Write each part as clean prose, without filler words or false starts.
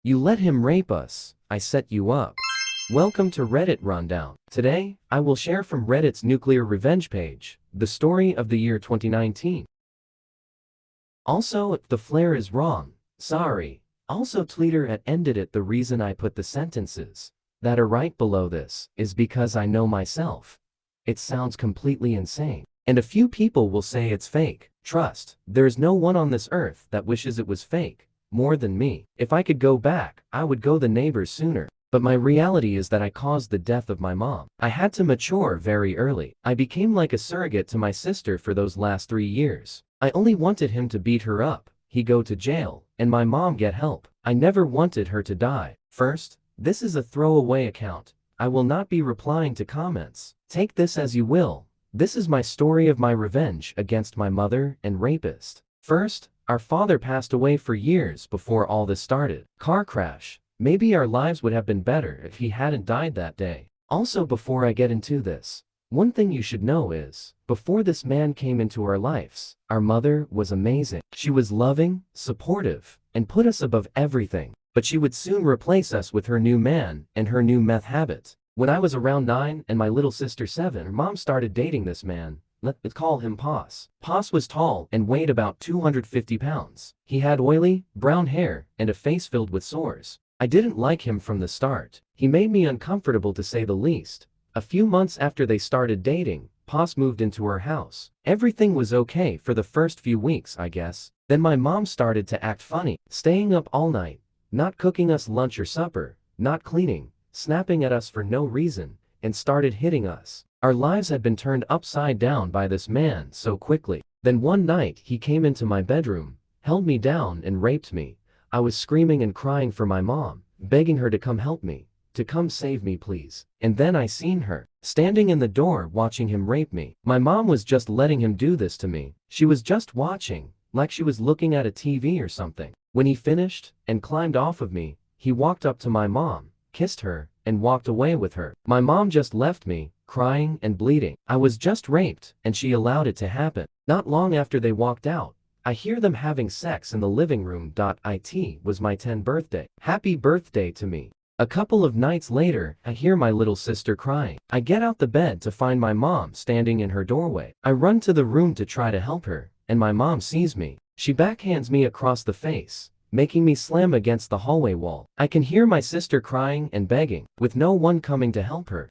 You let him rape us. I set you up. Welcome to Reddit Rundown. Today, I will share from Reddit's Nuclear Revenge page, the story of the year 2019. Also, the flare is wrong. Sorry. Also, Twitter had ended it. The reason I put the sentences that are right below this is because I know myself. It sounds completely insane. And a few people will say it's fake. Trust, there's no one on this earth that wishes it was fake more than me. If I could go back, I would go the neighbors sooner. But my reality is that I caused the death of my mom. I had to mature very early. I became like a surrogate to my sister for those last 3 years. I only wanted him to beat her up, he go to jail, and my mom get help. I never wanted her to die. First, this is a throwaway account. I will not be replying to comments. Take this as you will. This is my story of my revenge against my mother and rapist. First, our father passed away for years before all this started. Car crash. Maybe our lives would have been better if he hadn't died that day. Also, before I get into this, one thing you should know is, before this man came into our lives, our mother was amazing. She was loving, supportive, and put us above everything. But she would soon replace us with her new man and her new meth habit. When I was around 9 and my little sister 7, her mom started dating this man. Let's call him Pos. Pos was tall and weighed about 250 pounds. He had oily, brown hair and a face filled with sores. I didn't like him from the start. He made me uncomfortable to say the least. A few months after they started dating, Pos moved into our house. Everything was okay for the first few weeks, I guess. Then my mom started to act funny, staying up all night, not cooking us lunch or supper, not cleaning, snapping at us for no reason, and started hitting us. Our lives had been turned upside down by this man so quickly. Then one night he came into my bedroom, held me down and raped me. I was screaming and crying for my mom, begging her to come help me, to come save me please. And then I seen her, standing in the door watching him rape me. My mom was just letting him do this to me. She was just watching, like she was looking at a TV or something. When he finished and climbed off of me, he walked up to my mom, kissed her, and walked away with her. My mom just left me, crying and bleeding. I was just raped, and she allowed it to happen. Not long after they walked out, I hear them having sex in the living room. It was my 10th birthday. Happy birthday to me. A couple of nights later, I hear my little sister crying. I get out the bed to find my mom standing in her doorway. I run to the room to try to help her, and my mom sees me. She backhands me across the face, making me slam against the hallway wall. I can hear my sister crying and begging, with no one coming to help her.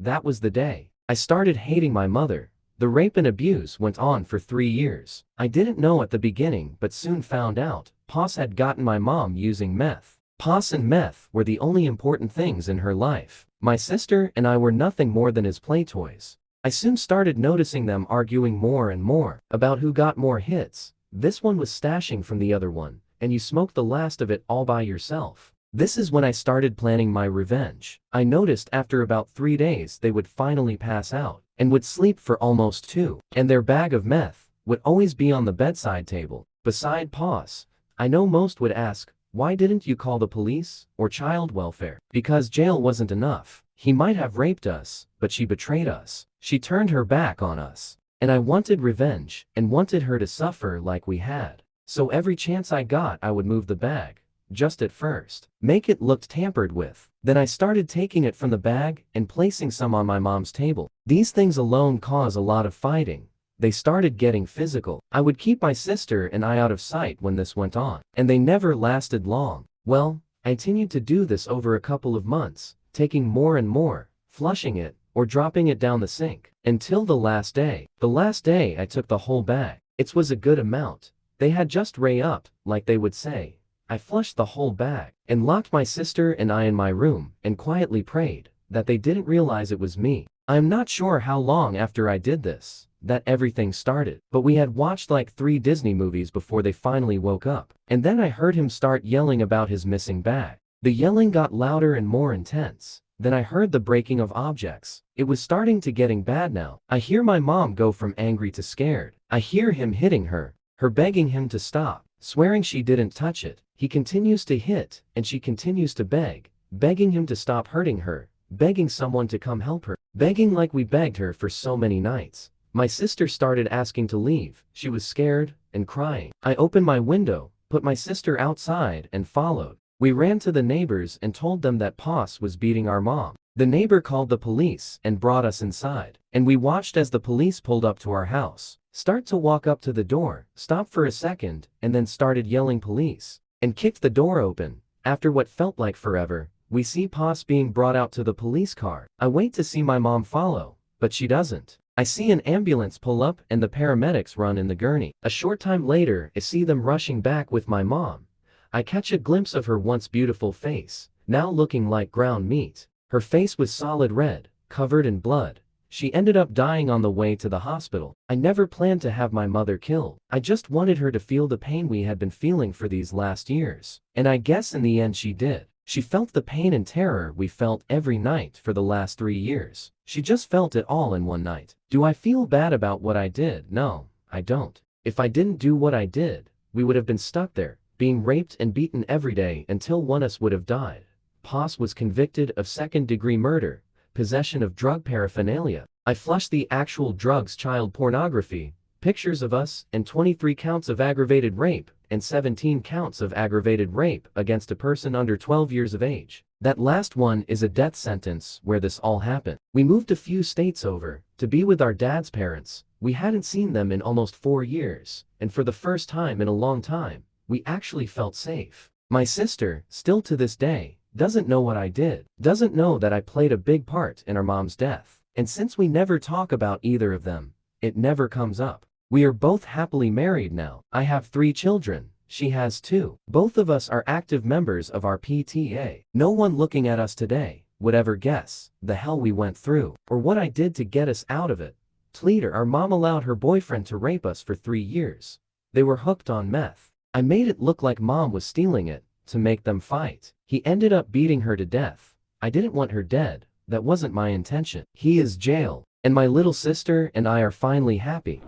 That was the day I started hating my mother. The rape and abuse went on for 3 years. I didn't know at the beginning but soon found out. Pos had gotten my mom using meth. Pos and meth were the only important things in her life. My sister and I were nothing more than his play toys. I soon started noticing them arguing more and more about who got more hits. This one was stashing from the other one, and you smoked the last of it all by yourself. This is when I started planning my revenge. I noticed after about 3 days they would finally pass out, and would sleep for almost 2, and their bag of meth would always be on the bedside table, beside Pos. I know most would ask, why didn't you call the police or child welfare? Because jail wasn't enough. He might have raped us, but she betrayed us. She turned her back on us. And I wanted revenge, and wanted her to suffer like we had. So every chance I got I would move the bag. Just at first, make it look tampered with. Then I started taking it from the bag and placing some on my mom's table. These things alone cause a lot of fighting. They started getting physical. I would keep my sister and I out of sight when this went on, and they never lasted long. Well, I continued to do this over a couple of months, taking more and more, flushing it, or dropping it down the sink, until the last day. The last day I took the whole bag. It was a good amount. They had just re-upped, like they would say. I flushed the whole bag, and locked my sister and I in my room, and quietly prayed that they didn't realize it was me. I am not sure how long after I did this that everything started, but we had watched like 3 Disney movies before they finally woke up. And then I heard him start yelling about his missing bag. The yelling got louder and more intense. Then I heard the breaking of objects. It was starting to getting bad now. I hear my mom go from angry to scared. I hear him hitting her begging him to stop, swearing she didn't touch it. He continues to hit, and she continues to beg, begging him to stop hurting her, begging someone to come help her, begging like we begged her for so many nights. My sister started asking to leave. She was scared and crying. I opened my window, put my sister outside, and followed. We ran to the neighbors and told them that Poss was beating our mom. The neighbor called the police and brought us inside, and we watched as the police pulled up to our house, start to walk up to the door, stop for a second, and then started yelling police, and kicked the door open. After what felt like forever, we see Poss being brought out to the police car. I wait to see my mom follow, but she doesn't. I see an ambulance pull up and the paramedics run in the gurney. A short time later, I see them rushing back with my mom. I catch a glimpse of her once beautiful face, now looking like ground meat. Her face was solid red, covered in blood. She ended up dying on the way to the hospital. I never planned to have my mother killed. I just wanted her to feel the pain we had been feeling for these last years. And I guess in the end she did. She felt the pain and terror we felt every night for the last 3 years. She just felt it all in one night. Do I feel bad about what I did? No, I don't. If I didn't do what I did, we would have been stuck there, being raped and beaten every day until one of us would have died. Poss was convicted of second-degree murder, possession of drug paraphernalia. I flushed the actual drugs, child pornography, pictures of us, and 23 counts of aggravated rape, and 17 counts of aggravated rape against a person under 12 years of age. That last one is a death sentence where this all happened. We moved a few states over to be with our dad's parents. We hadn't seen them in almost 4 years, and for the first time in a long time, we actually felt safe. My sister, still to this day, doesn't know what I did, doesn't know that I played a big part in our mom's death. And since we never talk about either of them, it never comes up. We are both happily married now. I have 3 children. She has 2. Both of us are active members of our PTA. No one looking at us today would ever guess the hell we went through, or what I did to get us out of it. Later, our mom allowed her boyfriend to rape us for 3 years. They were hooked on meth. I made it look like mom was stealing it to make them fight. He ended up beating her to death. I didn't want her dead. That wasn't my intention. He is jail, and my little sister and I are finally happy.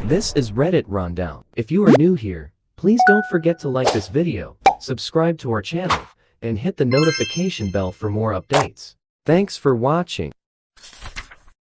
This is Reddit Rundown. If you are new here, please don't forget to like this video, subscribe to our channel, and hit the notification bell for more updates. Thanks for watching.